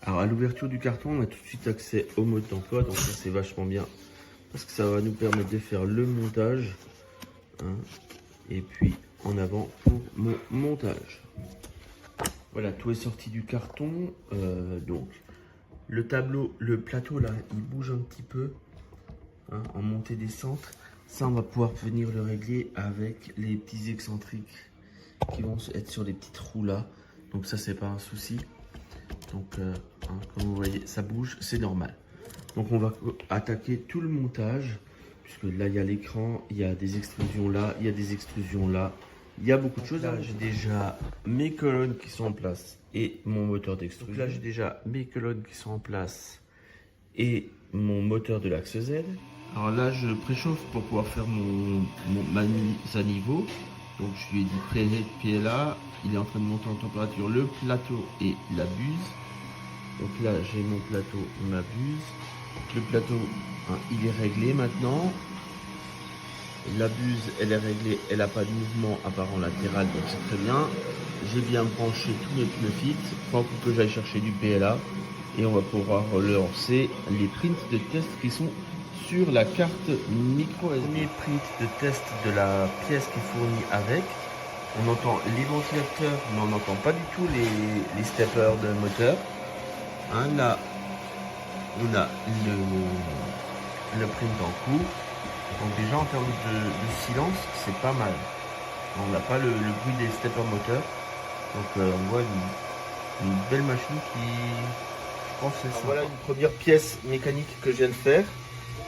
Alors à l'ouverture du carton, on a tout de suite accès au mode d'emploi, donc ça c'est vachement bien parce que ça va nous permettre de faire le montage, hein, et puis en avant pour mon montage. Voilà, tout est sorti du carton, donc le plateau là, il bouge un petit peu, hein, en montée-descente. Ça, on va pouvoir venir le régler avec les petits excentriques qui vont être sur les petites roues là, donc ça c'est pas un souci. Donc, hein, comme vous voyez, ça bouge, c'est normal. Donc, on va attaquer tout le montage, puisque là, il y a l'écran, il y a des extrusions là, il y a des extrusions là, il y a beaucoup de choses. Là, j'ai déjà mes colonnes qui sont en place et mon moteur d'extrusion. Donc là, j'ai déjà mes colonnes qui sont en place et mon moteur de l'axe Z. Alors là, je préchauffe pour pouvoir faire ma mise à niveau. Donc, je lui ai dit pied là. Il est en train de monter en température le plateau et la buse. Donc là, j'ai mon plateau, ma buse. Le plateau, hein, il est réglé maintenant. La buse, elle est réglée, elle n'a pas de mouvement apparent latéral, donc c'est très bien. J'ai bien branché tous mes pneus fit. Faut encore que j'aille chercher du PLA. Et on va pouvoir lancer les prints de test qui sont sur la carte micro SD. Premier print de test de la pièce qui est fournie avec. On entend les ventilateurs, mais on n'entend pas du tout les steppers de moteur. Hein, là, on a le print en cours. Donc déjà en termes de silence, c'est pas mal. On n'a pas le bruit des steppers moteurs. Donc on voit une belle machine qui, je pense, c'est ça. Voilà une première pièce mécanique que je viens de faire.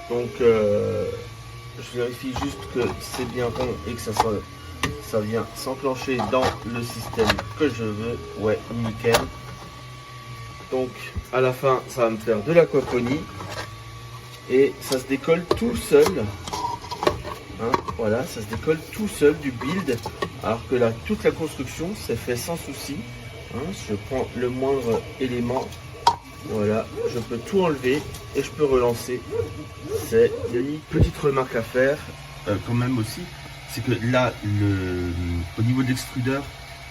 Donc je vérifie juste que c'est bien rond et que ça vient s'enclencher dans le système que je veux. Ouais, nickel. Donc à la fin, ça va me faire de l'aquaponie et ça se décolle tout seul. Hein, voilà, ça se décolle tout seul du build, alors que là, toute la construction s'est fait sans souci. Hein, je prends le moindre élément, voilà, je peux tout enlever et je peux relancer. C'est une petite remarque à faire quand même aussi, c'est que là, au niveau de l'extrudeur,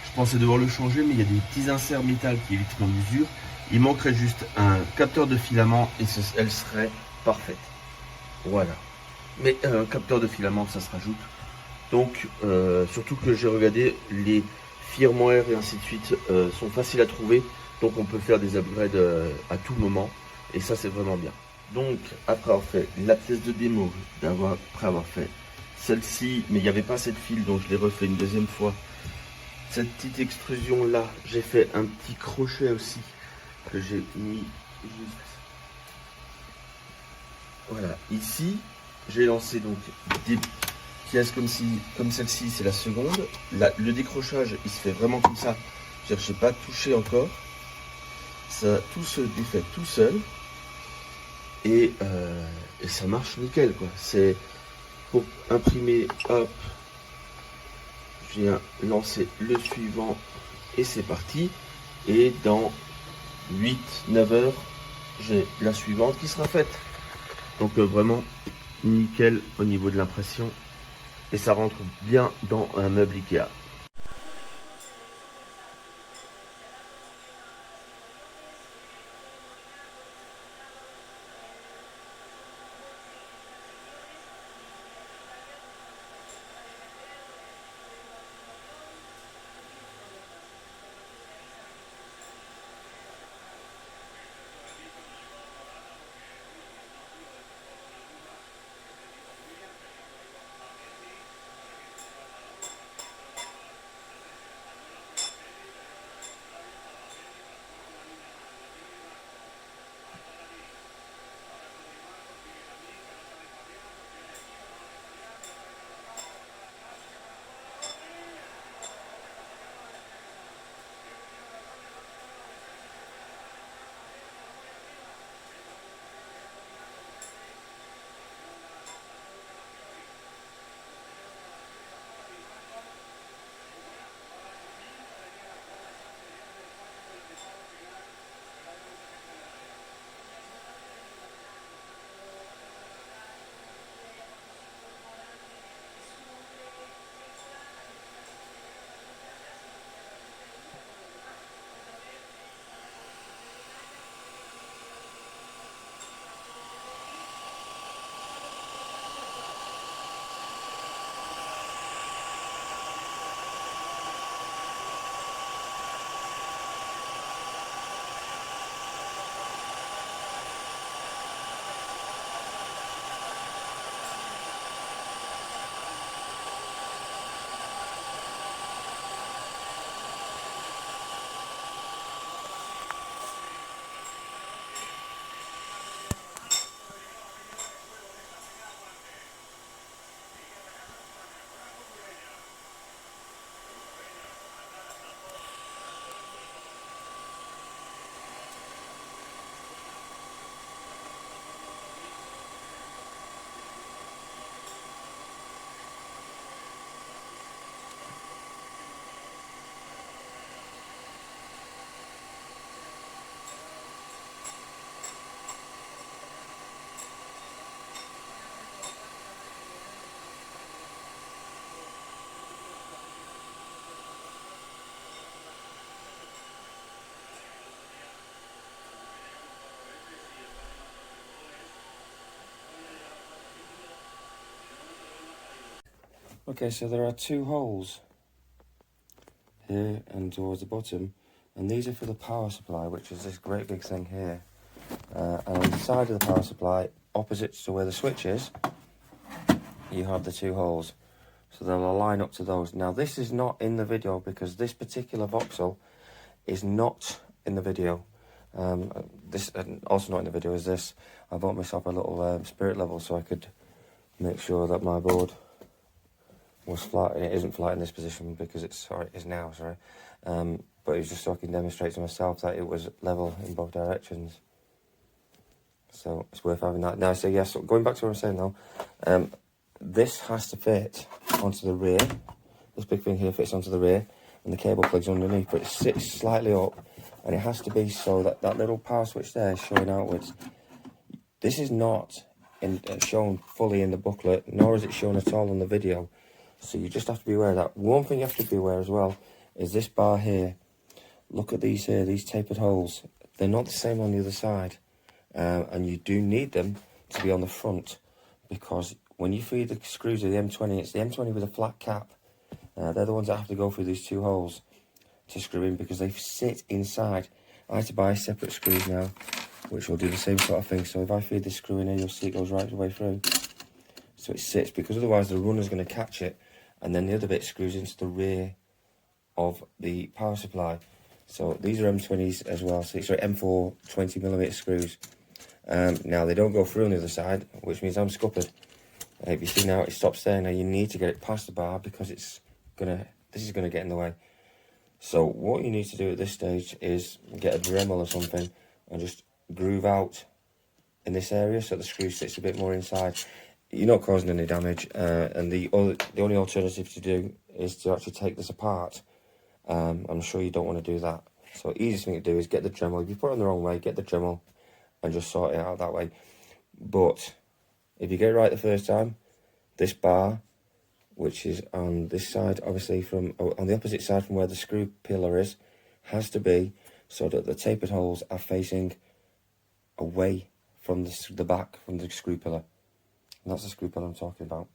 je pensais devoir le changer, mais il y a des petits inserts métal qui évitent mon usure. Il manquerait juste un capteur de filament et elle serait parfaite. Voilà. Mais un capteur de filament, ça se rajoute. Donc, surtout que j'ai regardé, les firmware et ainsi de suite sont faciles à trouver. Donc, on peut faire des upgrades à tout moment. Et ça, c'est vraiment bien. Donc, après avoir fait la pièce de démo, après avoir fait celle-ci, mais il n'y avait pas assez de fil, donc je l'ai refait une deuxième fois. Cette petite extrusion là, j'ai fait un petit crochet aussi que j'ai mis juste. Voilà, ici. J'ai lancé donc des pièces comme celle-ci, c'est la seconde. Là, le décrochage, il se fait vraiment comme ça. Je n'ai pas touché encore. Ça, tout se défait tout seul. Et ça marche nickel, quoi. C'est pour imprimer, hop. Je viens lancer le suivant et c'est parti. Et dans 8-9 heures, j'ai la suivante qui sera faite. Donc vraiment nickel au niveau de l'impression et ça rentre bien dans un meuble Ikea. Okay, so there are two holes here and towards the bottom, and these are for the power supply, which is this great big thing here. And on the side of the power supply, opposite to where the switch is, you have the two holes. So they'll align up to those. Now this is not in the video because this particular voxel is not in the video. This also not in the video is this. I bought myself a little spirit level so I could make sure that my board was flat, and it isn't flat in this position because it is now, but it was just so I can demonstrate to myself that it was level in both directions. So it's worth having that. Now, so yes, so going back to what I'm saying now, this has to fit onto the rear. This big thing here fits onto the rear, and the cable plugs underneath, but it sits slightly up, and it has to be so that that little power switch there is showing outwards. This is not shown fully in the booklet, nor is it shown at all in the video. So you just have to be aware of that. One thing you have to be aware as well is this bar here. Look at these here, these tapered holes. They're not the same on the other side. And you do need them to be on the front, because when you feed the screws of the M20, it's the M20 with a flat cap. They're the ones that have to go through these two holes to screw in because they sit inside. I had to buy separate screws now, which will do the same sort of thing. So if I feed this screw in here, you'll see it goes right the way through. So it sits, because otherwise the runner's going to catch it, and then the other bit screws into the rear of the power supply. So these are M20s as well, so sorry, M4 20mm screws. Now they don't go through on the other side, which means I'm scuppered. If you see now it stops there. Now you need to get it past the bar because this is gonna get in the way. So what you need to do at this stage is get a Dremel or something and just groove out in this area so the screw sits a bit more inside. You're not causing any damage, and the only alternative to do is to actually take this apart. I'm sure you don't want to do that. So easiest thing to do is get the Dremel. If you put it on the wrong way, get the Dremel and just sort it out that way. But if you get it right the first time, this bar, which is on this side, obviously on the opposite side from where the screw pillar is, has to be so that the tapered holes are facing away from the back from the screw pillar. And that's the screw pillar I'm talking about.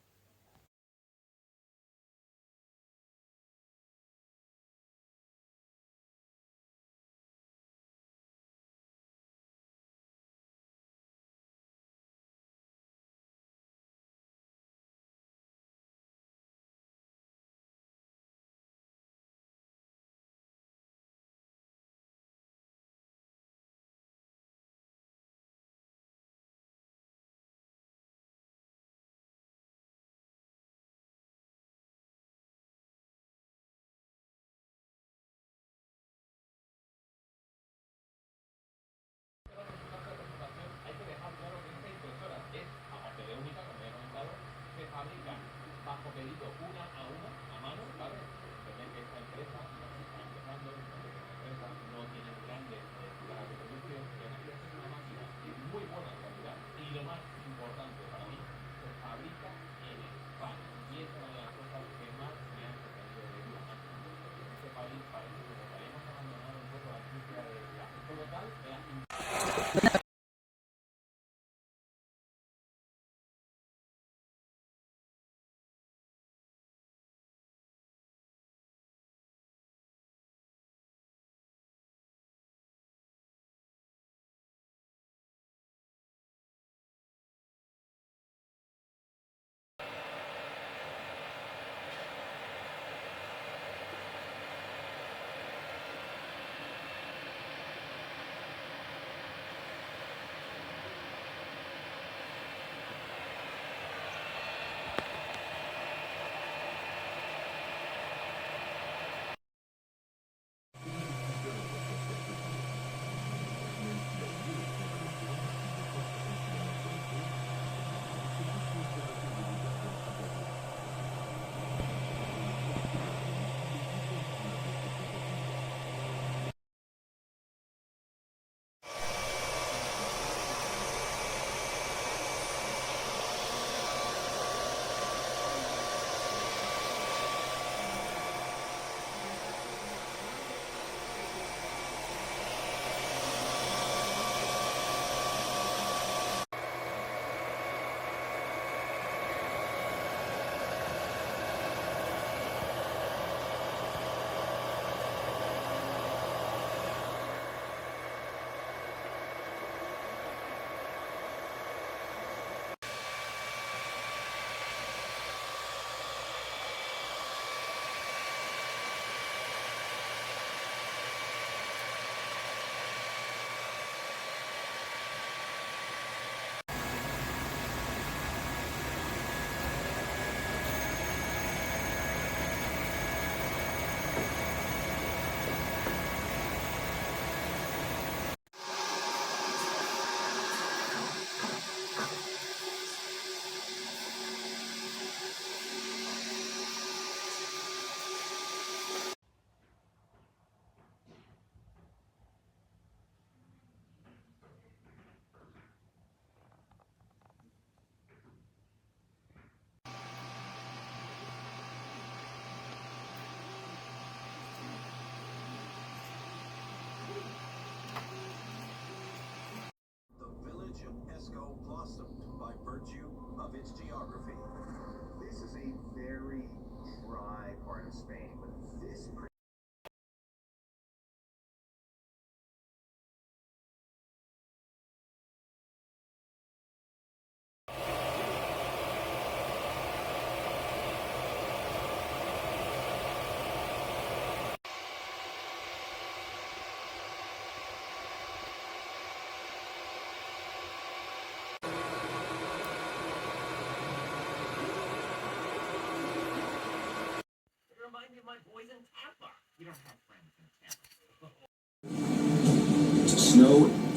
so blossomed by virtue of its geography. This is a very dry part of Spain, but this Remind me of my boys in Tampa. You don't have friends in Tampa. snow